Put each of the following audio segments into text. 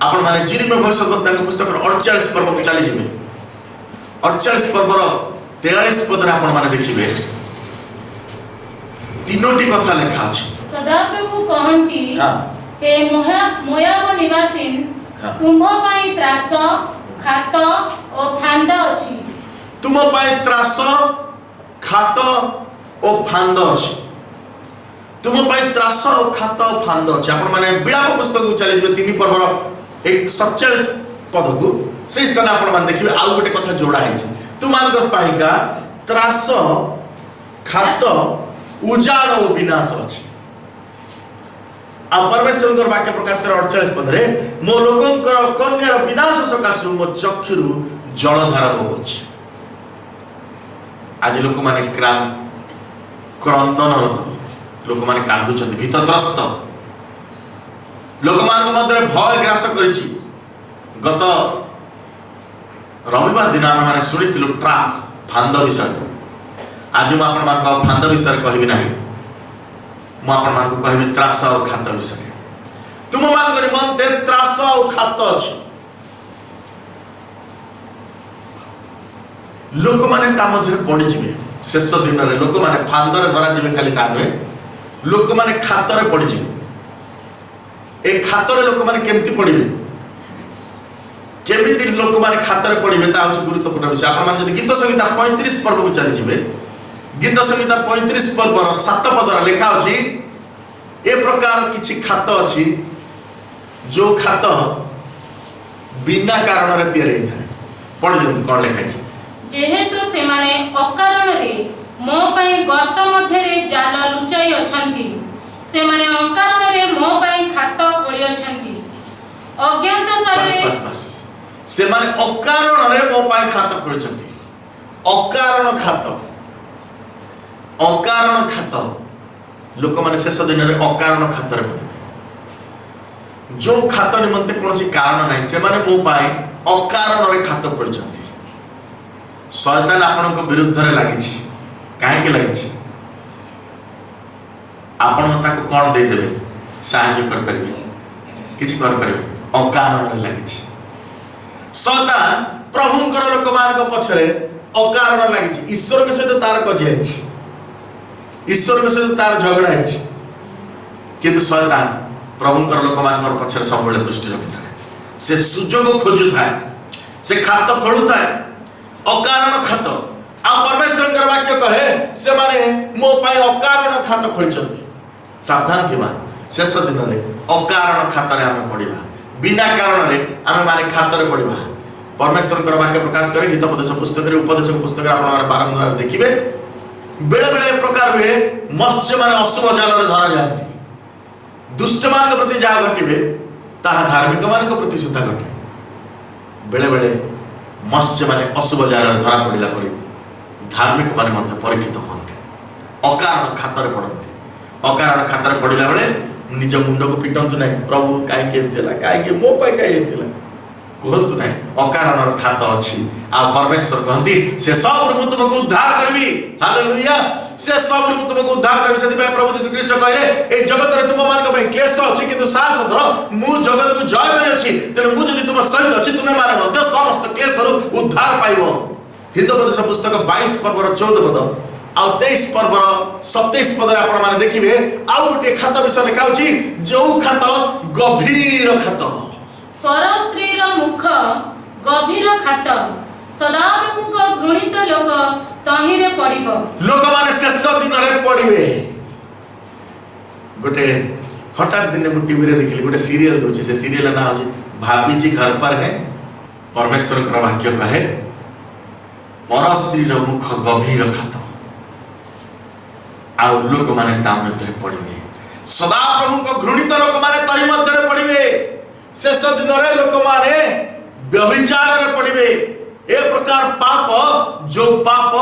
आपण माने जिरिम भविष्यवक्ता पुस्तक 48 पर्व को चली जिवे 48 पर्वर 43 पद रे आपण माने देखिबे तीनोटी कथा लिखा अछि। सदाप्रभु कहंती हे मोयाब निवासीन तुम पाई त्रास खात ओ फांद अछि। तुम पाई त्रास खात ओ फांद अछि। तुम पाई त्रास ओ खात ओ फांद अछि। आपण माने विलाप पुस्तक को चली जिवे 3 पर्वर 147 पद को से स्थान आपण माने देखिबे आउ गोटे कथा जोड़ा है तुमान को पाइका त्रास खात उजाड़ और विनाश अछि। आ परमेश्वर वाक्य प्रकाश कर 48 पद रे मो लोकंकर कन्यार विनाश सकाशु मो चक्षुरु जलधार बहुछि। आज लोक माने क्रंदन लोक माने कांदुछथि भीतत्रस्त लोक मान मध्य भय ग्रास करिछि। गत रविवार दिन आम मैंने शुणु ट्राप फांद विषय आज मुझे आप फांद विषय कहबी ना मुझे कहबी त्रास और खात विषय। तुम मान निमंते त्रास और खात अच्छी लोक मैंने मध्य पड़े शेष दिन में लोक मैंने फांदे धरा जी खाली ता नुहे लोक मैंने खातर पड़े ए खातर लोक मैंने केमती पड़े केमिति लोक माने खातर पड़े ता गुरुत्वपूर्ण विषय। आप गीत संहिता 35 पर्व को चली जिवे गीत संहिता 35 पर्वर 7 पद लिखा अछि ए प्रकार किछि खात अछि जो खात बिना कारण रे तैयार होता पढ़ दियंतु कोन लिखा अछि। जेहेतु से माने अकारण रे मो पई गर्त मध्य रे जाल लुचाई अछंती से माने अकारण रे मो पई खात ओळी अछंती अज्ञात सरे बस से माने अकारण रे मो पाए खात खोलछंती। अकारण खात लोक माने शेष दिन रे अकारण खात रे पड़े जो खात निमंते कोनोसी कारण नाही से माने मो पाए अकारण रे खात खोलछंती। शैतान आपन को विरुद्ध रे लागिछि काहे के लागिछि आपन ताको कोन दे देबे साहाय्य कर परबे किछि कर परबे अकारण रे लागिछि। शैतान प्रभुंकर लोक मान पछरे अकारण लगी ईश्वर के सहित तार कजिया ईश्वर के सहित तार झगड़ा है किंतु शैतान प्रभुंकर लोक मान पछरे सब बेले दृष्टि रखि था से सुजोग खोजु था से खात खोलु था अकारण खात आ परमेश्वर वाक्य कहे से माने मो पाए अकारण खात खोलछंती। सावधान थिबा शेष दिन रे अकारण खात रे आमे पड़िबा बिना कारण रे आमे माने खात रे पड़िबा। परमेश्वर वाक्य प्रकाश करे हितोपदेश पुस्तक उपदेश पुस्तक आप बारंबार देखिए बेले बेले प्रकार हुए मत्स्य माने अशुभ जाल धरा जाती दुष्ट मान प्रति जहाँ घटे ताहा धार्मिक मान प्रति सुधा घटे बेले बेले मत्स्य माने अशुभ जाल धरा पड़ा पर धार्मिक मान परीक्षित होते अकारण खातर पड़ते अकारण खातर पड़ा बेले निज मुंड को पिटंतु ना प्रभु कहीं मो पाई कहीं कहतु ना अकारण खात अच्छी आ परमेश्वर कहती से सब मु तुमको उद्धार करबी हालेलुया से सब मु तुमको उद्धार करबी से प्रभु यीशु ख्रीष्ट कहले ए जगत रे तुम मान को क्लेश अछि किंतु साहस धर मु जगत को जय करि अछि तेनु मु जदि तुम सहित अछि तुमे माने मध्य समस्त क्लेश रु उद्धार पाइबो। हितोपदेश पुस्तक 22 पर्वर 14 पद आ 23 पर्वर 27 पद आपण माने देखिबे आ गोटे खात विषय लिखा अछि जो खात गभीर खात पर स्त्री रो मुख गभीर खात सदाप्रभु को घृणित लोक तहिरे पड़िबो लोक माने शेष दिन रे पड़िबे। गोटे हठात दिन मु टीवी रे देखली गोटे सीरियल दोछि से सीरियल ना होछि भाभी जी घर पर है परमेश्वर का वाक्य कहे पर स्त्री रो मुख गभीर खात आ लोक माने ता मध्य पड़िबे सदाप्रभु को घृणित लोक माने तहि मध्य पड़िबे। शेष दिन रे लोक माने व्यभिचार रे पड़िबे ए प्रकार पाप जो पाप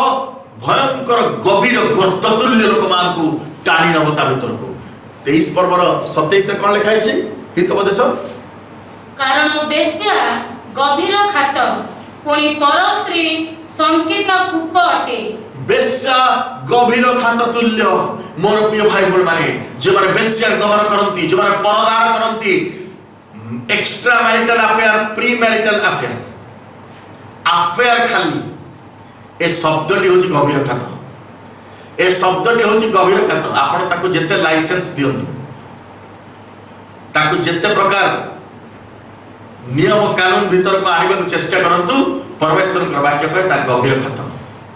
भयंकर गभीर गर्त तुल्य लोक मान को टाणी नब ता भीतर को 23 पर्वर 27 रे कोन लिखा है हितोपदेश कारण बेश्या गभीर खात पुणी पर स्त्री संकीर्ण कूप अटे। बेश्या गभीर खात तुल्य मोर प्रिय भाई बोल माने जे माने बेश्या गमन करंती जे माने परदार करंती extra marital affair, pre marital affair, affair खाली ए शब्दटी हूँ गभीर खात, ए शब्दटी हूँ गभीर खात। आपण ताकू जेते लाइसेंस दियंतु, ताकू जेते प्रकार नियम कानून भीतर को आने को चेष्टा करंतु, परमेश्वर वाक्य कहे ता गभीर खात।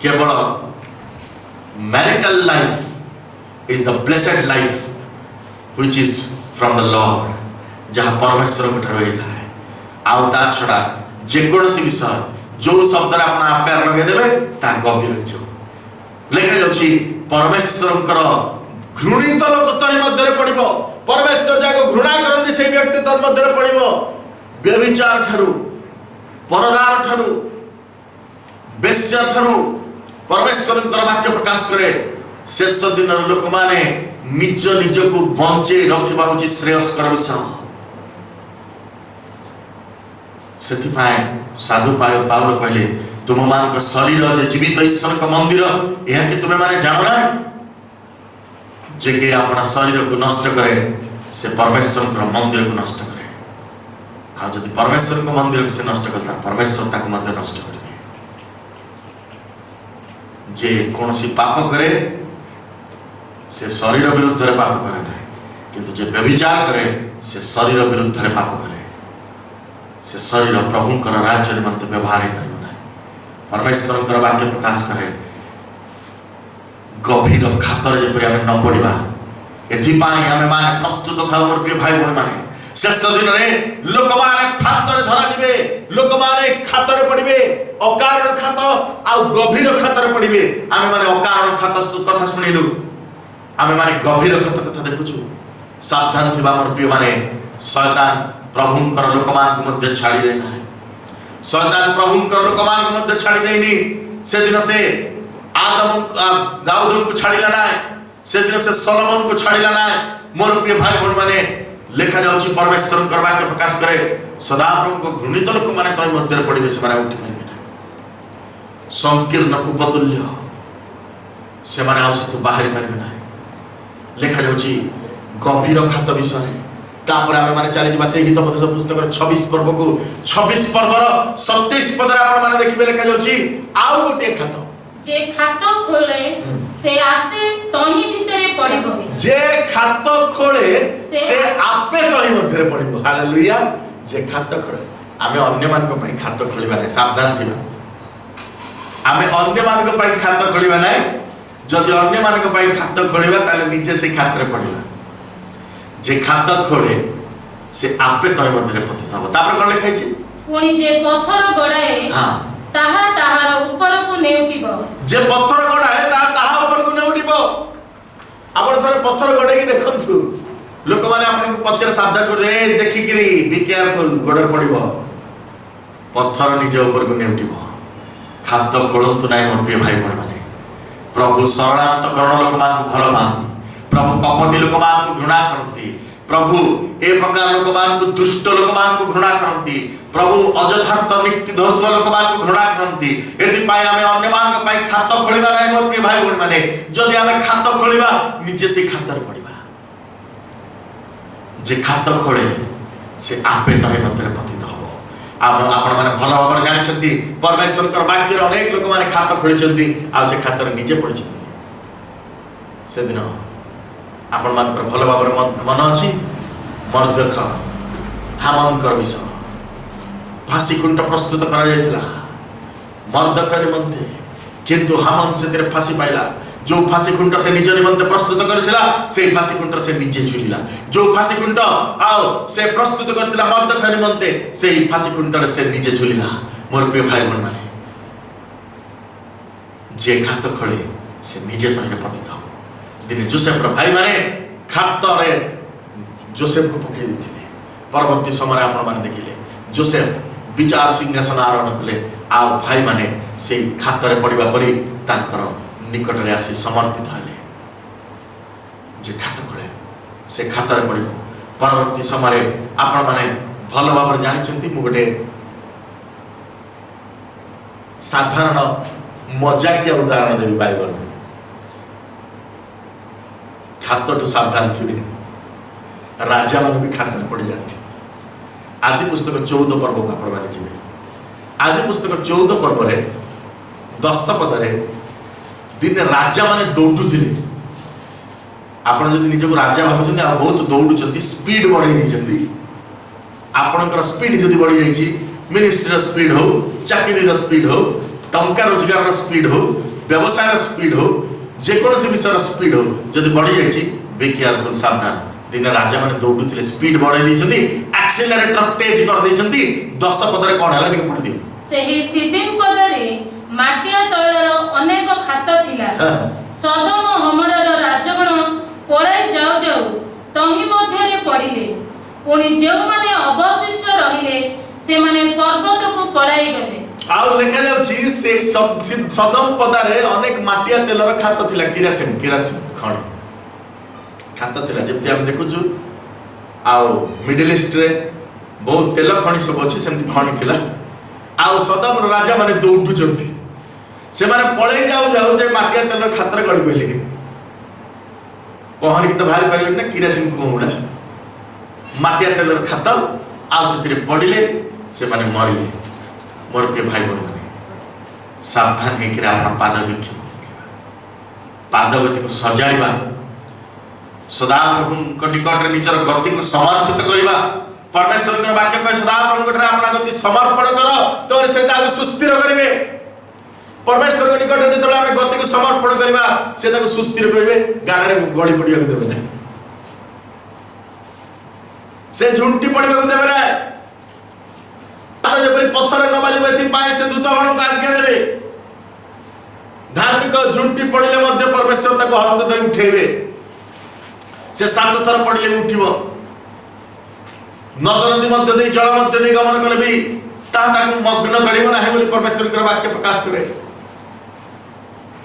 केवल marital life is the blessed life which is from the Lord, जहाँ परमेश्वर को ठरवे था। आउ ता छड़ा जेकोसी विषय जो शब्द आप अफेयर लगे देवे ता गभीर हो लिखा जाउछि। परमेश्वर घृणित लोक तहि मध्य पड़िबो, परमेश्वर जाको घृणा करंती से व्यक्ति तन मध्य पड़िबो। व्यभिचार ठरू, परदार ठरू, बेश्या ठरू परमेश्वर वाक्य प्रकाश करे। शेष दिन लोक माने निज निज को बंचे रखा हूँ श्रेयस्कर विषय। से साधु पाउल कहले तुम मान शरीर जे जीवित ईश्वर का मंदिर यह कि तुम्हें माने जान ना जे कि अपना शरीर को नष्ट करे से परमेश्वर मंदिर को नष्ट करे। हाँ जब परमेश्वर को मंदिर को से नष्ट करता परमेश्वर ताको मंदिर नष्ट करेंगे। जे कौन सी पाप करे से शरीर विरुद्ध रे पाप करे ना, किंतु जे व्यभिचार करे से शरीर विरुद्ध रे पाप करे। से शरीर प्रभु राज्य निमंत व्यवहार कर परमेश्वर वाक्य प्रकाश करे। गभीर खातर जपरी आम न पड़ा एथिपाई आम माने प्रस्तुत था मोर प्रिय भाई भौणी माने। शेष दिन में लोक माने खातर धरा जिवे, लोक माने खातर पड़िबे, अकारण खात आउ गभीर खातर पड़िबे। आम माने अकारण खात कथा शुणिलु, आम माने गभीर खात कथा देखुछु। सावधान थिबा मोर प्रिय माने, शैतान प्रभुंकर लोक मान को मध्य छाड़ी देना है। शैतान प्रभुंकर लोक मान को मध्य छाड़ी देनी। से दिन से आदम दाऊद को छाड़िला ना, से दिन से सोलोमन को छाड़िला ना। मोर प्रिय भाई भौणी माने लिखा जाउछि परमेश्वर वाक्य प्रकाश करे सदाप्रभु को घृणित लोक माने तय मध्य पड़िबे से माने उठी परिबे ना। संकीर्ण कुपतुल्य से माने आउ से बाहरी परिबे ना। लिखा जाउछि गभीर खात विषय। तापर आमे माने चली जिबा से हितोपदेश पुस्तक 26 पर्व को 26 पर्वर 27 पदर आपण माने देखिबे लिखा जाउछि आउ गोटे खात जे खात खोले से आसे तही भितरे पड़िबो। जे खात खोले से आपे तही मध्य पड़िबो। हालेलुया। जे खात खोले आमे अन्य मान को पई खात खोलिबा नै, सावधान थिबा। आमे अन्य मान को पई खात खोलिबा नै। जदि अन्य मान को पई खात खोलिबा ताले निजे से खातरे पड़िबा। जे खात खोले से आपे तही मध्य पतित हबो। तापर कोन लिखा छै पुनी जे पत्थर गड़ाए हां ताहा ताहार ऊपर को नेउटिबो। जे पत्थर गड़ाए ताहा ऊपर को नेउटिबो। आपण थरे पत्थर गड़े की देखंतु लोक माने आपण को पछरे सावधान कर दे देखि किरी बी केयरफुल गडर पड़िबो। पत्थर निजे ऊपर को नेउटिबो। खात खोलंतु नाय मोर प्रिय भाई भौणी माने। प्रभु शरणागत लोक मान को भल पाती, प्रभु कपटी लोक मान को घृणा करती, प्रभु ए प्रकार लोक मान को दुष्ट लोक मान को घृणा करती, प्रभु अजथार्थ नीति धरुवा लोक मान को घृणा करती। एथि पाई आमे अन्य मान को पाई खात खोलिबा नै मोर प्रिय भाई भौणी माने। जदि आमे खात खोलिबा निजे से खातर पड़िबा। जे खात खोले से आपे तहे मध्य पतित हबो। आपण माने भल भाବରେ जानिछंती परमेश्वर कर वाक्य अनेक लोक माने खात खोलिछंती आ से खातर निजे पड़िछंती। से दिन आपण मानकर भल भाବରେ मन अछि मर्दख हामनकर विषय फांसी कुंट प्रस्तुत करा जायतिला मर्दख निमंते, किंतु हामन से फांसी पाइला। जो फांसी कुंट से निज निमंते प्रस्तुत करथिला से फांसी कुंट से निजे झुलिला। जो फांसी कुंट आओ से प्रस्तुत करथिला मर्दख निमंते से फांसी कुंट से निजे झुलिला। मोर प्रिय भाई भौणी माने, जे खात खोले से निजे तहे पतित हो। दिन जोसेफ भाई माने खात रे जोसेफ को पकई देथिले। परवर्ती समय आपण माने देखिले जोसेफ विचार सिंहासन आरोहण कले। आ भाई माने से खातर पड़िबा परी तांकर निकट रे आसी समर्पित हले। जे खात खोले से खातर पड़िबो। परवर्ती समय आपण माने भल भाବରେ जानिछंती मु गोटे साधारण मजाकिया उदाहरण देबी बाइबल। खात तो सावधान थे, राजा मान भी खातर पड़ जाती। आदि पुस्तक 14 पर्व को आपण माने जिवे आदि पुस्तक 14 पर्व रे 10 पद रे दिन राजा माने दौड़ुथिले आपण जदि निजको राजा भाबुछन्ती आ बहुत दौड़ुछन्ती स्पीड बढ़ाई दिछन्ती आपणकर स्पीड जदि बढ़ी जाइछि मिनिस्ट्री स्पीड हो चाकरी स्पीड हो टंका रोजगार स्पीड हो व्यवसाय स्पीड हो जेकोसी विषय स्पीड हो जदि बढ़ी जाइछि बी केयरफुल सावधान दिन राजा माने दौड़ुथिले स्पीड बढ़ाई दिछन्ती एक्सेलरेटर तेज कर दिछन्ती 10 पद रे कोन हला टिके पढि दियो ସେହି ସିଦିମ ପଦରେ ମାଟିଆ ତୈଳର ଅନେକ ଖାତ ଥିଲା ସଦମ ହମରର ରାଜଗଣ ପଳାଇ ଯାଉ ଯାଉ ତହିଁ ମଧ୍ୟରେ ପଡ଼ିଲେ ପୁଣି ଯେଉଁମାନେ ଅବଶିଷ୍ଟ ରହିଲେ ସେମାନେ ପର୍ବତକୁ ପଳାଇ ଗଲେ ଆଉ ଲେଖା ଯାଉଛି ସେ ସଦମ ପଦାରେ ଅନେକ ମାଟିଆ ତେଲର ଖାତ ଥିଲା କିରାସିନ ଖଣି ଖାତ ଥିଲା ଯେମିତି ଆମେ ଦେଖୁଛୁ ଆଉ ମିଡିଲ ଇଷ୍ଟ ରେ ବହୁତ ତେଲ ଖଣି ସବୁ ଅଛି ସେମିତି ଖଣି ଥିଲା ଆଉ ସଦମ ରାଜା ମାନେ ଦୌଡୁଛନ୍ତି ସେମାନେ ପଳେଇ ଯାଉ ଯାଉ ସେ ମାଟିଆ ତେଲର ଖାତରେ ଗଳି ପଇଲେ ପହଁରିକି ତ ବାହାରି ପାରିଲେ ନା କିରାସିନ କୁହୁଡ଼ା ମାଟିଆ ତେଲର ଖାତ ଆଉ ସେଥିରେ ପଡ଼ିଲେ ସେମାନେ ମରିଲେ मोर प्रिय भाई बहन मैंने सावधान होकर आप पाद विक्षेप पादगति को सजाड़ा सदा प्रभु निकट निजर गति को समर्पित करवा परमेश्वर वाक्य कहे सदा प्रभु निकट अपना गति समर्पण कर तो से सुस्थिर करेंगे परमेश्वर निकट जो आम गति को समर्पण करवा से सुस्थिर करेंगे गाड़ी में गड़ी पड़ा देवे ना से झुंटी पड़ा देवे ना पत्थर न बाजे से दूतगण को आज्ञा देवे धार्मिक झुंटी पड़े परमेश्वर ताको हस्त धरी उठेबे से 7 थर पड़े भी उठिबो नद नदी मध्य दे जल मध्य दे गमन कले भी ताको मग्न करिवो नाही बोली परमेश्वर के वाक्य प्रकाश करे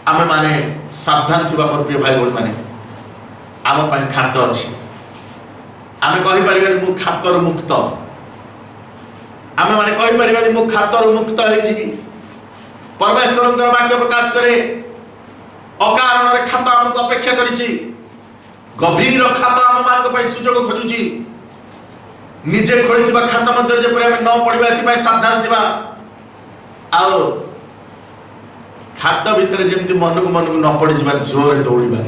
आमे माने सावधान थिबा मोर प्रिय भाई बोल माने आम पय खात अछि आमे कहि परिबे मु खातर मुक्त आमे माने कहि परिबानी मु खातर मुक्त होई जिबी परमेश्वर वाक्य प्रकाश करे अकारण रे खाता हमको अपेक्षा करिछि गभीर खाता हम मान को पय सुजोग खोजुछि निजे खोलिथिबा खाता मध्य जे परे हम न पडिबा एति पय सावधान थिबा आउ खाता भीतर जेमति मन को न पडि जिबा जोर दौड़िबा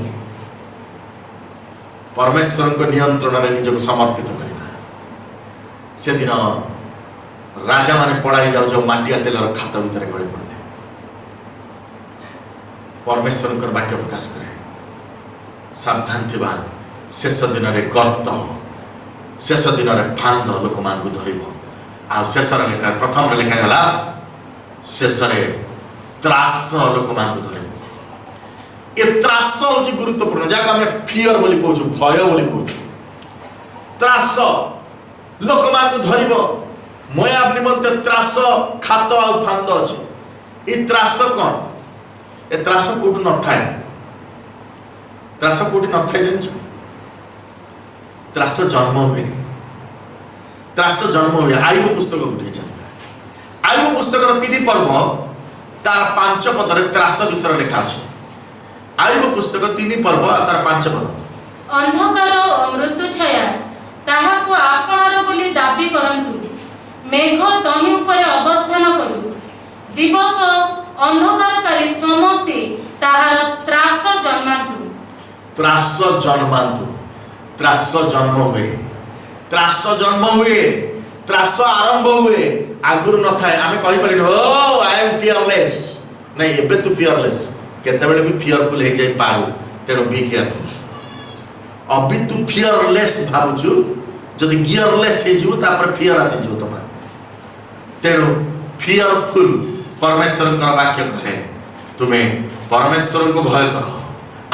परमेश्वर को नियंत्रण रे निजको समर्पित करबा से दिन राजा माने पड़ाई जाऊ जो माटिया तेलर खात भीतर गली पड़े परमेश्वर वाक्य प्रकाश करे सावधान थिबा शेष दिन रे गर्त शेष दिन रे फांद लोक मान को धरिबो आ शेष रे लेखा प्रथम रे लेखा गला शेष रे त्रास लोक मान को धरिबो ए त्रास होची गुरुत्वपूर्ण जाका हमें फियर बोली कहू भय बोली कहू त्रास लोक मान को धरिबो मोया निमंते त्रास खात आ फांद अछि ई त्रास कोन ए त्रास कोट न थाए त्रास कोट न थाए जन त्रास जन्म हुए आयुब पुस्तक उठे चल आयुब पुस्तक 3 पर्व तार 5 पद रे त्रास विषय लिखा अछि आयुब पुस्तक 3 पर्व तार 5 पद अंधकार मृत्यु छाया ताहाको आपणार बोली दाबी करंतु मेघ तही ऊपर अवस्थान करू दिवस अंधकारकारी समस्ते ताहार त्रास जन्मांतु त्रास जन्म हुए त्रास आरंभ हुए आगुरु न थाए आमे कहि परिन ओ आई एम फियरलेस नहीं एबे तू फियरलेस केते बेले भी फियरफुल हे जाय पारू तेनो बी केयरफुल अभी तू फियरलेस भाबुछु जदि गियरलेस हे जिवु तापर फियर आसी जिवु तबा तेणु फियरफुल परमेश्वर वाक्य कहे तुम्हें परमेश्वर को भय कर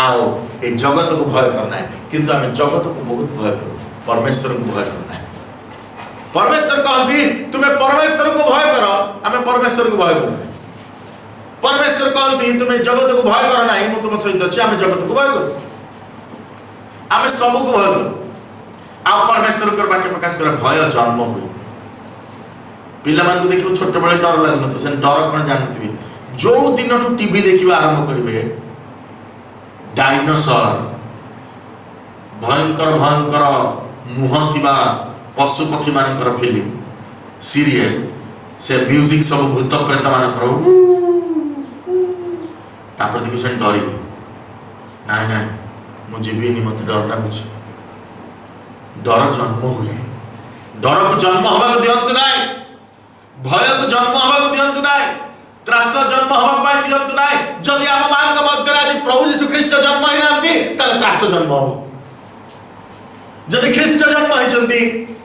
आओ ए जगत को भय करना है किंतु आम जगत को बहुत भय करूँ परमेश्वर को भय करना है परमेश्वर कहती तुम्हें परमेश्वर को भय करो आम परमेश्वर को भय करना परमेश्वर कहती तुम्हें जगत को भय कर ना मुझे तुम सहित अच्छी आम जगत को भय करूँ आम सब को भय करूँ आ परमेश्वर वाक्य प्रकाश कर भय जन्म हुए पिला मान को देखियो छोटे बड़े डर लागन तो से डर कोन जानथि जो दिन टू टीवी देखिबा आरंभ करिवे डायनासोर भयंकर मुह थिबा पशु पक्षी मानकर फिल्म सीरियल से म्यूजिक सब भूत प्रेत मान देखो से डर नाई नाई मुझे मत डर लगुच डर जन्म हुए डर को जन्म हवा को दियंतु नाई भय को जन्म हवा को दियंतु नाई त्रास जन्म हवा दियंतु नाई जदि आम मान मध्य आज प्रभु यीशु ख्रीष्ट जन्म ही नांती ताले त्रास जन्म हो जदि ख्रीष्ट जन्म होइचंती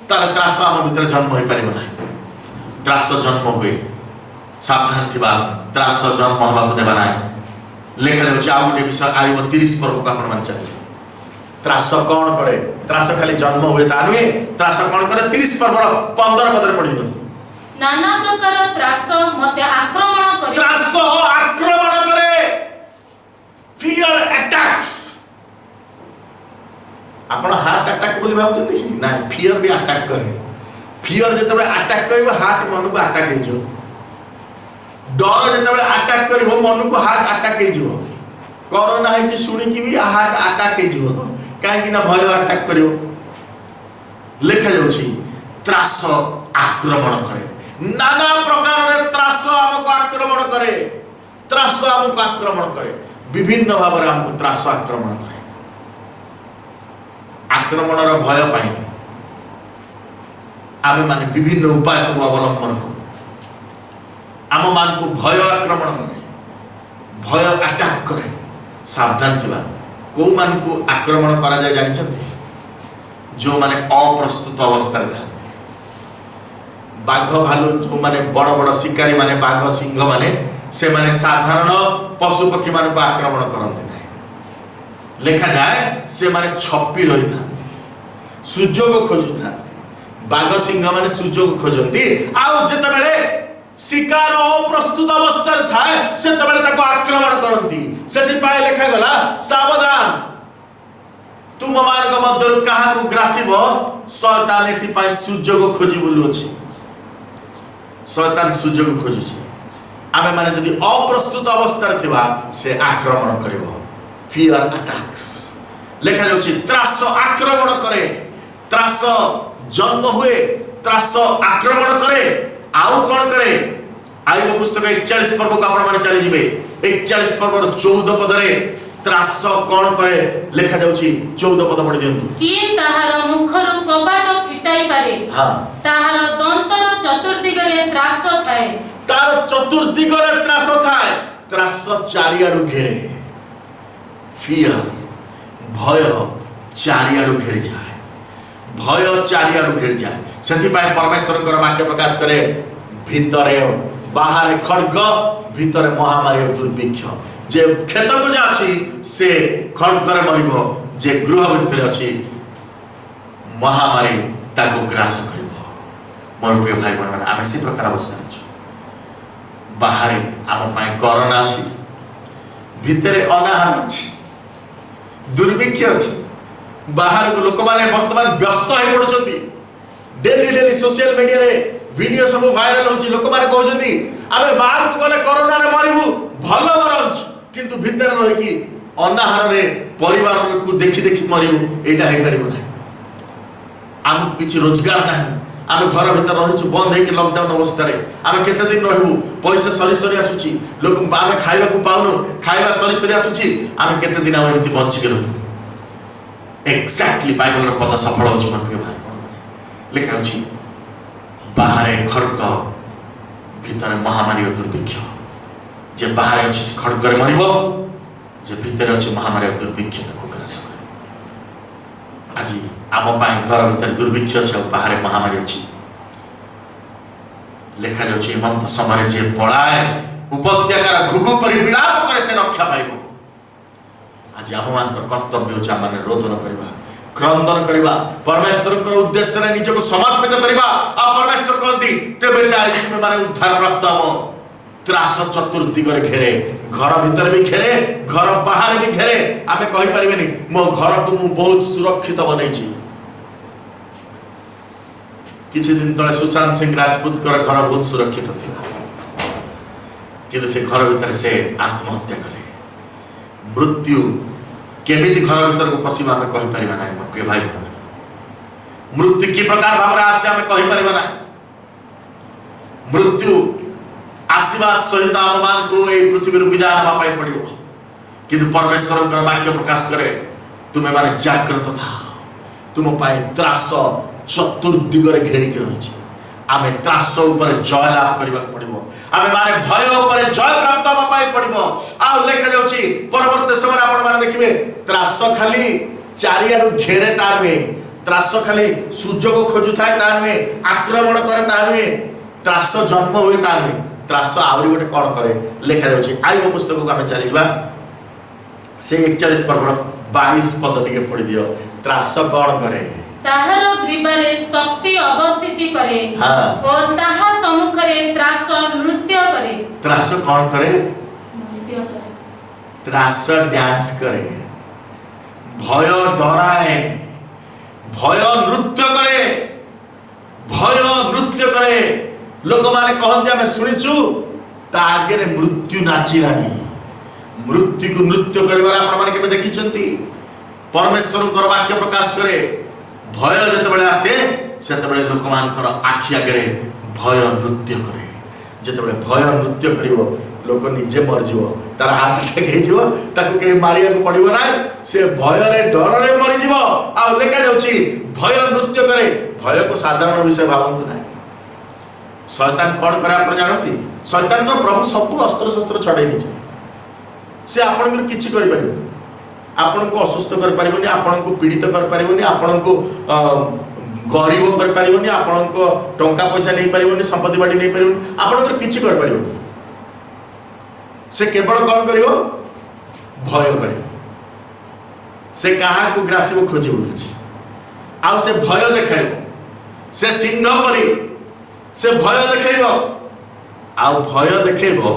ताले त्रास आम भीतर जन्म होई परिबो नाही त्रास जन्म हुए सावधान थिबा त्रास जन्म हवा को देबा नाही लेखा जाउछि आ गोटे विषय आइब 30 पर्व को आपण मान चली त्रास कौन करे त्रास खाली जन्म हुए ता नुहे त्रास कौन करे 30 पर्व 15 पदरे पढि दियंतु नाना प्रकार त्रास मते आक्रमण करे त्रास आक्रमण करे फियर अटैक्स आपण हार्ट अटैक बोली भाबुଛନ୍ତି कि ना फियर भी अटैक करे फियर जेतबे अटैक करिवो हार्ट मन को अटैक हे जो डर जेतबे अटैक करिवो मन को हार्ट अटैक हे जो कोरोना है शुणी कि भी हार्ट अटैक हे जो कहीं ना भय अटैक करिवो लिखा जाउछि त्रास आक्रमण करे नाना प्रकार रे त्रास हमको आक्रमण करे त्रास हमको आक्रमण करे विभिन्न भाव रे हमको त्रास आक्रमण करे आक्रमण रो भय पाई आमे माने विभिन्न उपाय सब अवलंबन करू आम मान को भय आक्रमण करे भय अटैक करे सावधान थिबा को मान को आक्रमण करा जाय जानिछथि जो माने अप्रस्तुत अवस्था रे थाते बाघ भालू जो माने बड़ बड़ शिकारी माने बाघ सिंह माने से माने साधारण पशु पक्षी मान को आक्रमण करते नहीं लिखा जाए से माने छपी रही थाते सुजोग खोजु थाते बाघ सिंह माने सुजोग खोजंती आउ जेते बेले शिकार अप्रस्तुत अवस्था रे थाए सेते बेले ताको आक्रमण करंती सेति पाए लिखा गला सावधान तुम मार्ग मध्य कहा को ग्रासिब शैतान एथि पाए सुजोग खोजी बुलु अछि शैतान सुजोग खोजु छै आमे माने जदि अप्रस्तुत अवस्था रे थिबा से आक्रमण करिवो फियर अटैक्स लिखा जाउछि त्रास आक्रमण करे त्रास जन्म हुए त्रास आक्रमण करे आउ कौन करे आइब पुस्तक 41 पर्व को आपण माने चली जिवे 41 पर्व 14 पद रे त्रास कौन करे लिखा जाउछि 14 पद पढि दियंतु किए ताहार मुखरु कबाट फिटाई पारे हां ताहार दंतर चतुर्दिग रे त्रास थाए तार चतुर्दिग रे त्रास थाए त्रास चारियाडु घेरे फियर भय चारियाडु घेरि जाए भय चारियाडु घेरि जाए सेति पाए परमेश्वर कर वाक्य प्रकाश करे भितरे बाहर खड्ग भितरे महामारी दुर्भिक्ष जे खेत को जा अछि से खड्ग रे मरिबो जे गृह भितरे अछि महामारी ताको ग्रास करिवो मोर प्रिय भाई बहन आमे से प्रकार अवस्था अछि बाहर आम पाए कोरोना अछि भितरे अनाहार अछि दुर्भिक्ष अछि बाहर को लोक माने वर्तमान व्यस्त हो पड़छंती डेली डेली सोशल मीडिया रे वीडियो सब वायरल होची लोक माने कहउछंती आबे बाहर को गले कोरोना रे मरिबु भलो मरछ किंतु भीतर रहि कि अनाहार रे परिवार को देखि देखि मरिबु एटा हे परिबो नै हमको किछि रोजगार नाही आमे घर भीतर रहिछु बंद हे कि लॉकडाउन अवस्था रे आमे केते दिन रहबु पैसा सरी सरी आसुची लोक आमे खाइबा को पाउनु खाइबा सरी सरी आसुची आमे केते दिन आमे एंती बंची के रहबु एक्जेक्टली बाइबल रो पद सफल होछि मन के भाई बहन लिखा होछि बाहर खड्ग भीतर महामारी दुर्भिक्ष जे बाहर अछि से खड्ग रे मरिबो जे भीतर अछि महामारी दुर्भिक्ष ताको ग्रास करे आज आम पाए घर भीतर दुर्भिक्ष अछि बाहर महामारी अछि लिखा जाउछि मंत समय जे पळाए उपत्यकार घुघु परि विलाप करे से रक्षा पाइबो आज आम मान कर्तव्य होछि आम माने रोदन करबा क्रंदन करबा परमेश्वर कर उद्देश्य रे निज को समर्पित करबा आ परमेश्वर कहंती तेबे जाई तुमे माने उद्धार प्राप्त हो त्रास चतुर्दिग रे घेरे घर भीतर भी घेरे घर बाहर भी घेरे आमे कहि परिबेनी मो घर को मु बहुत सुरक्षित बनै छी किछि दिन तले सुशांत सिंह राजपूत कर घर बहुत सुरक्षित थिला किंतु से घर भीतर से आत्महत्या कले मृत्यु केमिति घर भीतर को पसिबा में कहि परिबा नै प्रिय भाई बहन मृत्यु की प्रकार भाबरा आसे हमें कहि परिबा नै मृत्यु आसवा सहित आम मान को पृथ्वी विदाय नापी पड़ो कि परमेश्वर वाक्य प्रकाश करे तुम्हें माने जागृत था तुम त्रास चतुर्दिगरे घेरिक रही आम त्रास जयलाभ करने पड़ो आम माने भय उपर जय प्राप्त होगा पड़ो आ लिखा जाऊँगी परवर्त समय आपण देखिए त्रास खाली चारिआडू घेरे ता नुहे त्रास खाली सुजोग खोजु थाए ता नुहे आक्रमण करे ता नुहे त्रास जन्म हुए ता नुहे त्रास आहरी गोटे कौन करे लिखा जाऊँगी आईब पुस्तक को आम चलीजा से 41 पर्वर 22 पद टिके पढ़ी दियो त्रास कौन करे ताहार ग्रीबारे शक्ति अवस्थिति करे हाँ और ताहा सम्मुखरे त्रास नृत्य करे त्रास कौन करे नृत्य करे त्रास डांस करे भय डराए भय नृत्य करे भय नृत्य करे लोक माने कहते आम शुणीचु ता आगे मृत्यु नाचिलानी मृत्यु को नृत्य कर आप देखी परमेश्वर वाक्य प्रकाश करे भय जिते आसे से लोक मान आखि आगे भय नृत्य करे जिते भय नृत्य कर लोक निजे मरज तार हार्ट अटैक हो मारिया पड़ो ना से भय डर मरीज आखा जा भय नृत्य करे भय को साधारण विषय भावतु ना शैतान कौन करे आप जानती शैतान प्रभु सब अस्त्र शस्त्र छड़े नहीं से आपन किसी कर आपण को असुस्थ कर पारिबनी आपण को पीड़ित कर पारिबनी आपण को गरीब कर पारिबनी आपण को टंका पैसा नहीं पारिबनी संपत्ति बाड़ी नहीं पारिबनी आपण को किछि कर पारिबनी से केवल कौन करियो भय करे से कहा को ग्रासिब खोजी बुलुछि आ से भय देखाइबो से सिंह परी से भय देखाइबो आ भय देखाइबो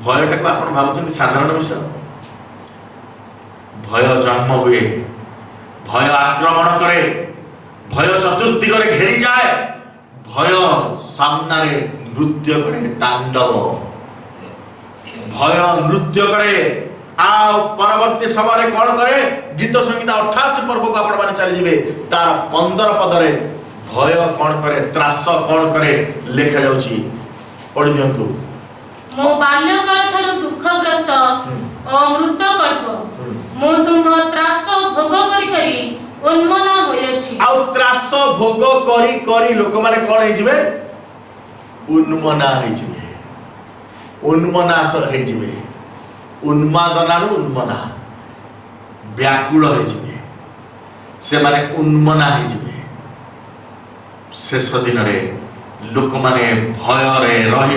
भयटा को आपण भाबुछन साधारण विषय भय जन्म हुए भय आक्रमण करे भय चतुर्दिगरे घेरी जाए भय सामना रे नृत्य करे तांडव भय नृत्य करे आ परवर्ती समय कौन करे गीत संगीता 88 पर्व को आपण माने चली जिवे तार 15 पदरे भय कौन करे त्रास कौन करे लेखा जाउची पढ़ी दियंतु मो बाल्यकाल ठारू दुःखग्रस्त अमृत कल्प मो तुम त्रास भोग करी करी उन्मना होयछि आ त्रास भोग करी करी लोक माने कोन हे जिवे उन्मना हे जिवे उन्मनास हे जिवे उन्मादनारु उन्मना व्याकुल हे जिवे से माने उन्मना हे जिवे शेष दिन रे लोक माने भय रे रही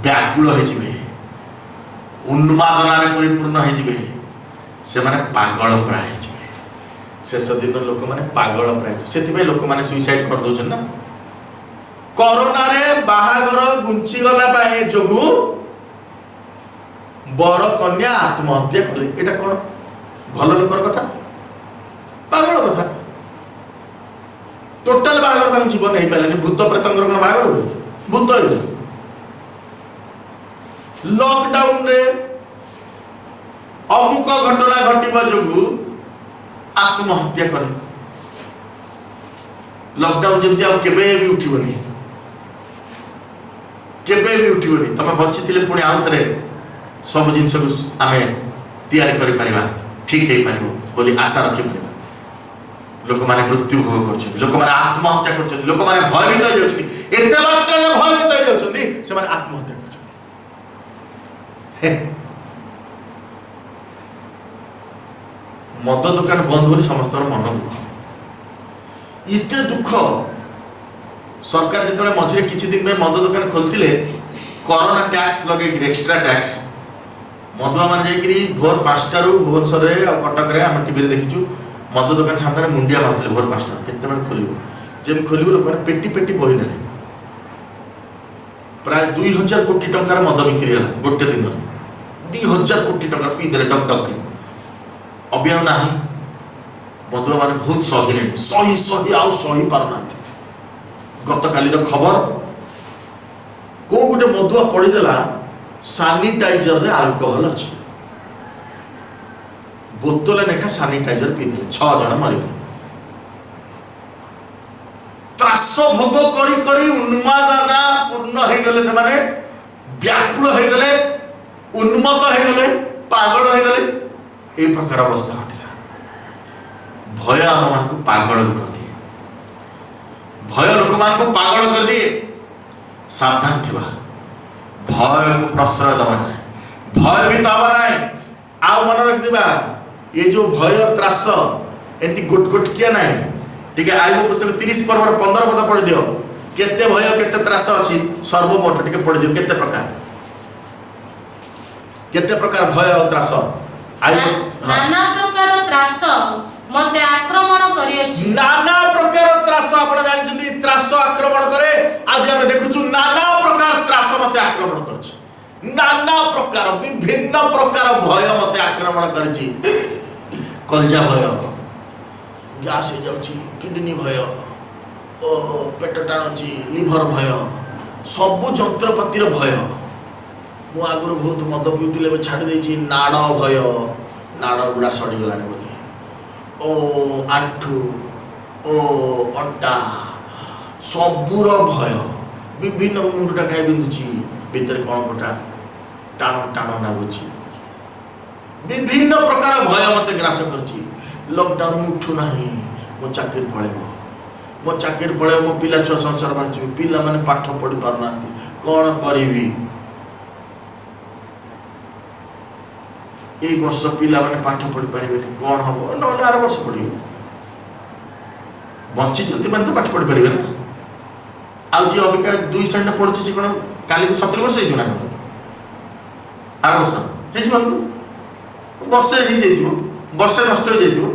व्याकुल हे जिवे उन्मादनारे परिपूर्ण हो जिवे से माने पागल प्राय जिवे शेष दिन लोक माने पागल प्राय से लोक माने सुइसाइड कर दउछन ना कोरोना रे बाहागर गुंची गला पाए जोगु बर कन्या आत्महत्या कले एटा कोन भल लोकर कथा पागल कथा टोटल बाहागर तां जीवन नहीं पाले भूत प्रेतंगर कोन बाहागर हो भूत हो लॉकडाउन रे अमुक घटना घटिबा जोगु आत्महत्या करे लॉकडाउन जमती आ केबे भी उठिबनी केबे भी उठिबनी तमे बच्ची थिले पुणी आउ थरे सब जिंस को आमे तैयारी करि परिबा ठीक हे परिबो बोली आशा रखि परिबा लोक माने मृत्यु भोग करछन लोक माने आत्महत्या करछन लोक माने भयभीत हो जाउछन एते मात्रा में भयभीत हो जाउछन से माने आत्महत्या मद दुकान बंद बोली समस्त मन दुख एते दुख सरकार जिते मझे किसी दिन में मद दुकान खोलते कोरोना टैक्स लगे एक्स्ट्रा टैक्स मदुआ मान जा भोर 5 भुवनेश्वर कटक आम टीवी देखीचु मद दुकान सामने मुंडिया मारते भोर 5 केत खोल जब खोल लोक पेटी पेटी बही ने प्राय 2000 कोटी टंकार मद बिक्री है गोटे दिन 2000 कोटी टंका पीदे डक डक अभियान ना मदुआ माने बहुत सही सही आउ सही पारना गत काली खबर को गोटे मदुआ पड़ीदेला सानिटाइजर रे अल्कोहल अच्छी बोतल लेखा सानिटाइजर पीदे 6 जन मरीगले त्रास भोग करी करी उन्मादना पूर्ण हो गले, से माने व्याकुल हो गले, उन्मत्त हो गले, पागल हो गले। ए प्रकार अवस्था घटिला। भय आम मान को पागल भी कर दिए, भय लोक मान को पागल कर दिए। सावधान थिबा, भय को प्रश्रय दबा ना, भय भी दबा ना। आ मन रखिबा ये जो भय त्रास एंटी गुट गुट किया ना। ठीक है, आइबो पुस्तक 30 पर्वर 15 पद पढ़ दियो। केते भय केते त्रास अछि सर्वमोट ठीक पढ़ दियो। केते प्रकार भय और त्रास आइबो। नाना प्रकार त्रास मते आक्रमण करियछि। नाना प्रकार त्रास आपण जानि जति त्रास आक्रमण करे। आज हम देखुछु नाना प्रकार त्रास मते आक्रमण करछि। नाना प्रकार विभिन्न प्रकार भय मते आक्रमण करछि। कलजा भय, गैस हो जाउछि, किडनी भय, ओ पेट टाणुछि, लिभर भय, सब जंत्रपातिर भय। मु आगुर बहुत मद पिउतिले बे छाडी देछि। नाड़ भय, नाड़ गुडा सड़ी गलानी बोधे। ओ आंठू, ओ अंटा, सबुर भय। विभिन्न मुंडटा गाय बिंदुछि, भीतर कोन कोटा टाण टाण नागुछि। विभिन्न प्रकार भय मते ग्रास करछि। लॉकडाउन उठू नाही, मो चाकरी पळेबो, मो चाकरी पळे, मो पिला छुआ संसार बांचि, पिला माने पाठ पढि पारनांती, कोन करिवि। ए वर्ष पिला माने पाठ पढि पारिबेनी, कोन हबो, नले आर वर्ष पढिबो। बंची जति माने तो पाठ पढि पारिबे ना। आ जे अबिका 2 सेंट पढछि जे कोन काली को 70 वर्ष हेजो ना। आर वर्ष हेजो ना, वर्ष हे जेइथिबो, वर्ष नष्ट हो जेइथिबो।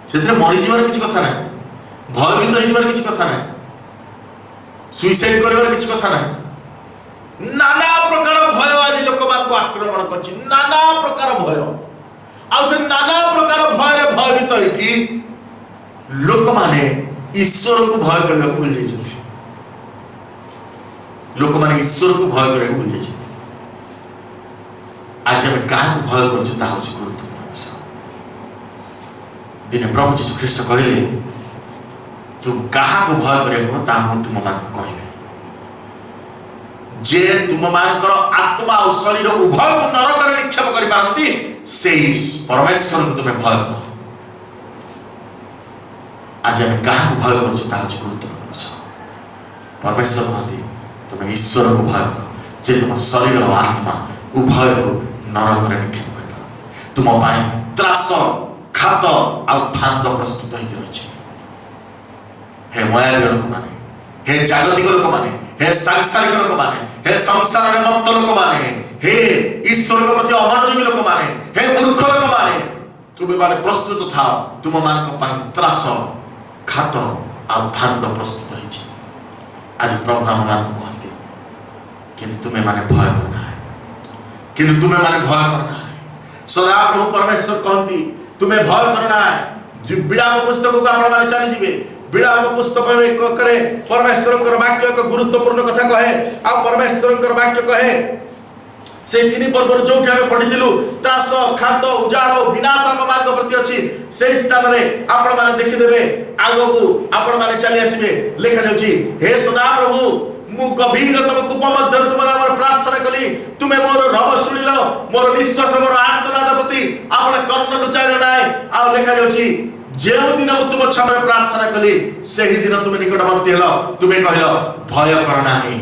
सेथरे मरि जीवार किछि कथा नै, भयभीत हो जीवार किछि कथा नै, सुइसाइड करिवार किछि कथा नै। नाना प्रकार भय आज लोक मान को आक्रमण करछि। नाना प्रकार भय, आ से नाना प्रकार भय रे भयभीत होई कि लोक माने ईश्वर को भय करबा भूल जाई छथि। लोक माने ईश्वर को भय करबा भूल जाई छथि। आज हम कहा भय करछु ता होछि गुरुत्वपूर्ण विषय। दिने प्रभु यीशु ख्रीष्ट कहले तुम कहा को भय करियो ता हम तुम मान को कहबे। जे तुम मानकर आत्मा और शरीर उभय को नरक रे निक्षेप करि पारंती, सेई परमेश्वर को तुम भय करो। आज हम कहा को भय करछु ता होछि गुरुत्वपूर्ण विषय। परमेश्वर कहते तुम ईश्वर को भय करो, जे तुम शरीर और आत्मा उभय को नरक रे निक्षेप करि पारंती। तुम पाए त्रास, खात आ फांद प्रस्तुत होई रहिछि। हे मायावी लोक माने, हे जागतिक लोक माने, हे सांसारिक लोक माने, हे संसार रे मत्त लोक माने, हे ईश्वर के प्रति अमनोयोगी लोक माने, हे मूर्ख लोक माने, तुम माने प्रस्तुत था। तुम मान को पाए त्रास, खात आ फांद प्रस्तुत होइछि। आज प्रभु हम मान को कहते किंतु तुम्हें माने भय करना है, किंतु तुम्हें माने भय करना है। सदा प्रभु परमेश्वर कहती तुम्हें भय करना है। विलाप पुस्तक को आपण माने चली जिवे। विलाप पुस्तक रे करे परमेश्वर कर वाक्य एक गुरुत्वपूर्ण कथा कहे। आ परमेश्वर कर वाक्य कहे से 3 पर्व जो हम पढ़िथिलु, त्रास, खात, उजाड़, विनाश हम मार्ग प्रति अछि। से स्थान रे आपण माने देखि देबे, आगो को आपण माने चली आसीबे। लिखा जाउछि, हे सदा प्रभु मु गभीरतम कूप मध्य तुम नाम प्रार्थना कली, तुमे मोर रव सुनिल, मोर निश्वास मोर आर्तनाद प्रति आपण कर्ण लुचाइल नाय। आ लिखा जाउछि, जेउ दिन मु तुम छामरे प्रार्थना कली, सेही दिन तुमे निकटवर्ती हेलो, तुमे कहिलो भय कर नाही।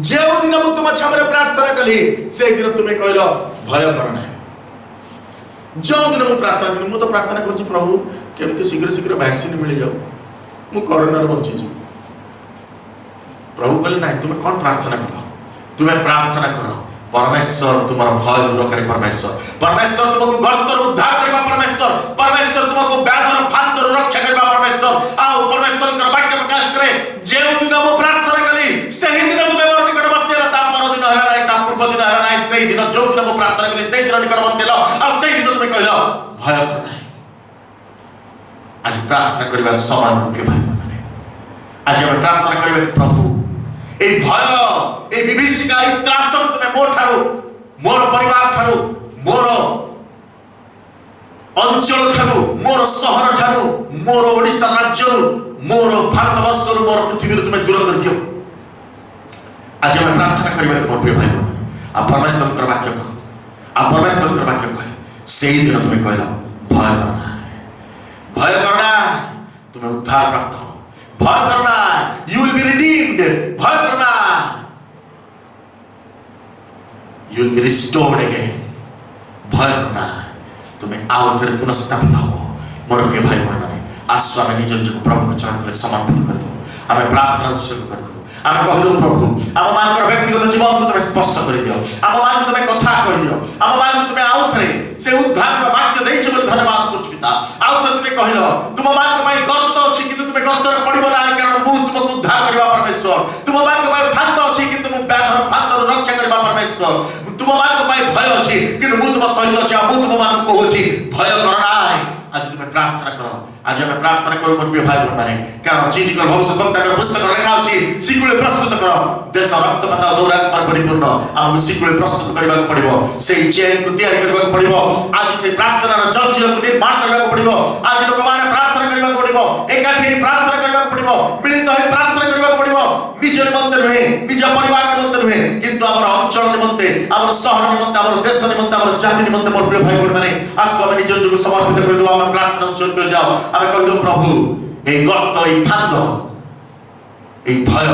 जेउ दिन मु तुम छामरे प्रार्थना कली, सेही दिन तुमे कहिलो भय कर नाही। जेउ दिन मु प्रार्थना कली, मु तो प्रार्थना करछि प्रभु केमते शीघ्र शीघ्र वैक्सीन मिल जाऊ, मु कोरोना रे बंची छु। प्रभु कहले नहीं, तुम्हें कौन प्रार्थना करो? तुम्हें प्रार्थना करो परमेश्वर तुम्हारा भय दूर करे। परमेश्वर तुमको गर्तर उद्धार करबा। परमेश्वर तुमको व्याधर फांदर रक्षा करबा। परमेश्वर कर वाक्य प्रकाश करे, जेउ दिन मु प्रार्थना कली, सेही दिन तुमे मोर निकटवर्ती हला। ता पर दिन हला नाही, ता पूर्व दिन हला नाही, सेही दिन जो दिन मु प्रार्थना कली, सेही दिन निकटवर्ती हला। आ सेही दिन तुमे कहलो भय कर नाही। आज प्रार्थना करबा समान रूपे भाई माने आज हम प्रार्थना करबे प्रभु ए भय, ए विभीषिका, ए त्रास तुम्हें मोर ठारू, मोर परिवार ठारू, मोर अंचल ठारू मोर सहर ठारू मोर ओडिशा राज्य मोर भारतवर्ष मोर पृथ्वी तुम्हें दूर कर दियो। आज मैं प्रार्थना करबा मोर प्रिय भाई बहन आ परमेश्वर वाक्य कह आ परमेश्वर वाक्य कह से दिन तुम्हें कहला भय करना तुम्हें उद्धार प्राप्त हो। भय करना यू विल बी रिडीम्ड। भय करना you will be restored again. भय करना तुम्हें आउ थे पुनर्स्थापित हो। मोर प्रिय भाई बहन मैंने आसु आम निज निज प्रभु के चरण तले समर्पित कर दो। आम प्रार्थना उत्सर्ग कर दो। आम कहलु प्रभु आम मान व्यक्तिगत जीवन को तुम स्पर्श कर दियो। आम मान को तुम कथा कह दियो। आम मान को तुम आउ थे से उद्धार वाक्य देइछ बोली धन्यवाद करछु पिता। आउ थे तुम कहलो तुम मान को गर्त अछि कि तुम गर्त रे पड़िबो ना कारण मु तुमको उद्धार करबा परमेश्वर। तुम मान को फांद अछि कि तुम व्याधर फांद रक्षा करबा परमेश्वर। तुम मान को भय अछि कि मु तुम सहित अछि मु तुम मान को कहछि भय करना। आज तुम प्रार्थना करो। आज हमें प्रार्थना करो मोर भाई बहन माने कारण जीजी को भविष्य वक्ता का पुस्तक लेखा अछि सिकुले प्रस्तुत करो देश रक्तपात दौरा पर परिपूर्ण हमको सिकुले प्रस्तुत करबा पड़िबो। से चेन को तैयार करबा पड़िबो। आज से प्रार्थना र जंजीर को निर्माण करबा पड़िबो। आज लोक माने प्रार्थना करबा पड़िबो। एकाठी प्रार्थना करबा पड़िबो। मिलित होई प्रार्थना करबा पड़िबो। निज निमंते रहे निज परिवार निमंते रहे किंतु हमर अंचल निमंते हमर शहर निमंते हमर देश निमंते हमर जाति निमंते मोर प्रिय भाई बहन माने आसु हम निज निज समर्पित कर दो। हम प्रार्थना शुरू कर जाओ। आमे कह दो प्रभु ए गर्त ए फांद ए भय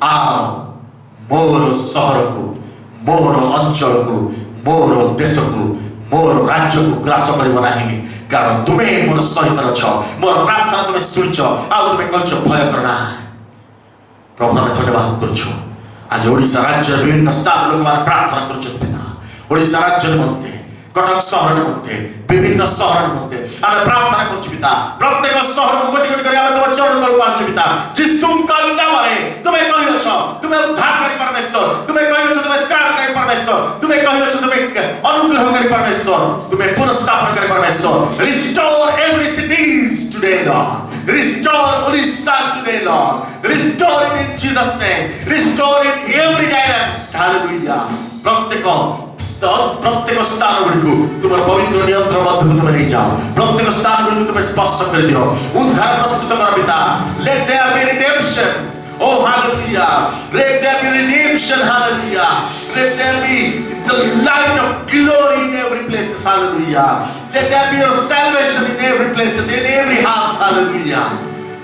आ मोर शहर को मोर अंचल को मोर देश को मोर राज्य को ग्रास करिबो नाही कारण तुमे मोर सहित अछ। मोर प्रार्थना तुमे सुनछ आ तुमे कहछ भय करना। प्रभु हम धन्यवाद करछु। आज ओडिशा राज्य विभिन्न स्थान लोक मान प्रार्थना करछ पिता। ओडिशा राज्य निमंते कटक शहर निमंते विभिन्न शहर निमंते आमे प्रार्थना करछु पिता। प्रत्येक शहर को गोटी गोटी करी आमे तुम चरण तल आछु पिता। जिसुका नाम रे तुमे कहियो छ तुमे उद्धार करी परमेश्वर। तुमे कहियो छ तुमे त्राण करी परमेश्वर। तुमे कहियो छ तुमे अनुग्रह करी परमेश्वर। तुमे पुनर्स्थापन करी परमेश्वर। Restore every cities today Lord. Restore Odisha today, Lord. Restore it in Jesus' name. Restore it every dynamics. Hallelujah. प्रत्येक स्थान गुड़िको तुम पवित्र नियंत्रण मध्य तुम नहीं जाओ। प्रत्येक स्थान गुड़िको तुम स्पर्श कर दियो। उद्धार प्रस्तुत कर पिता। Let there be redemption. Oh hallelujah. Let there be redemption. Hallelujah. Let there be the light of glory in every place. Hallelujah. Let there be your salvation in every place, in every house. Hallelujah.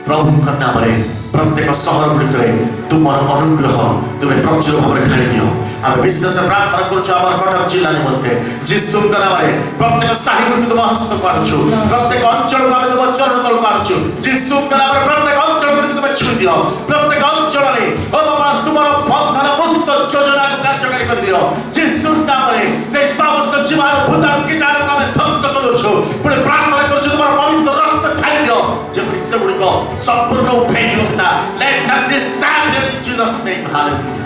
प्रभु का नाम रे प्रत्येक शहर गुड़िकरे तुम अनुग्रह तुम्हें प्रचुर भाव में ढाली दियो। हम विश्वास प्रार्थना करछु हमर कटक जिल्ला निमंते जिसु का नाम रे प्रत्येक साही गुड़िक तुम हस्त करछु। प्रत्येक अंचल को हम तुम चरण तल करछु। जिसु का नाम रे प्रत्येक अंचल गुड़िक तुम छु दियो। प्रत्येक अंचल रे ओ बाबा तुमर बंधन मुक्त योजना को कार्यकारी कर दियो। जिसु नाम रे से समस्त जीवाणु भूताणु कीटाणु को हम ध्वंस करछु। पुणे प्रार्थना करछु तुमर पवित्र रक्त ढाली दियो। जे क्रिस्त गुड़िक संपूर्ण उभेजियो पिता। Let them be saved in Jesus' name. Hallelujah.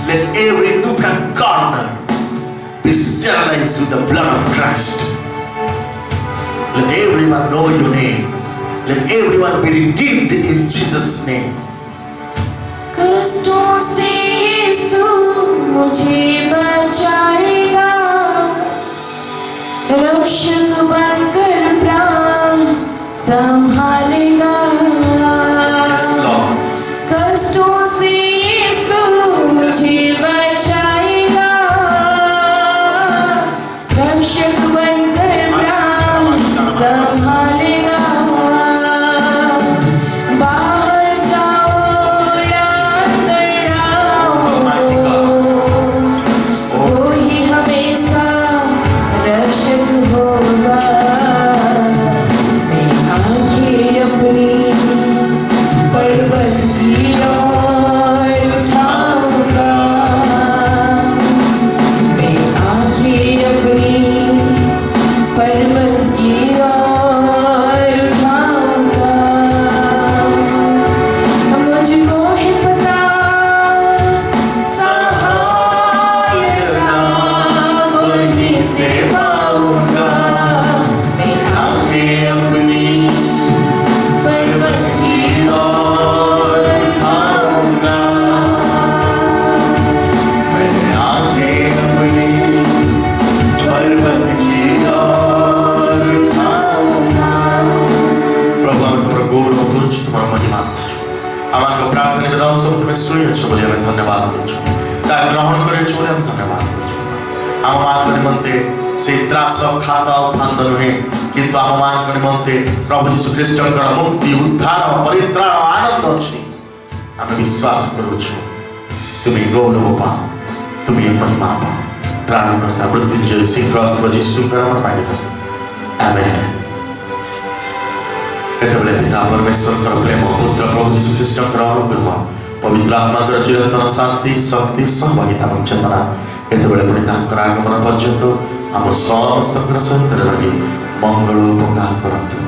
Let every nook and corner be sterilized with the blood of Christ. Let everyone know your name. Let everyone be redeemed in Jesus' name. कष्टों से यीशु मुझे बचाएगा। रक्षक बनकर प्राण संभालेगा। कष्टों से यीशु मुझे बचाएगा। रक्षक बनकर प्राण संभालेगा। बाहर जाओ या अंदर आओ वो ही हमेशा रक्षक होगा। मैं आंखें अपनी सब तुम शुणिछ बोली आम धन्यवाद करुँ ग्रहण कर धन्यवाद करुँ आम मान निमंते से त्रास खात फांद नुहे किंतु आम मान निमंते प्रभु जीशु ख्रीष्ट मुक्ति उद्धार परित्राण आनंद अच्छी आम विश्वास करुँ तुम्हें गौरव पाओ तुम्हें महिमा पाओ त्राणकर्ता मृत्युंजय शीघ्र जीशु पाइल आमेन एतबेले पिता परमेश्वर प्रेम पुत्र प्रभु जीशु ख्रीष्ट अनुग्रह पवित्र आत्मा चिरंतन शांति शक्ति सहभागिता चेतना एतबेले पुणी आगमन पर्यंत आम समस्त सहित रही मंगल उपकार करते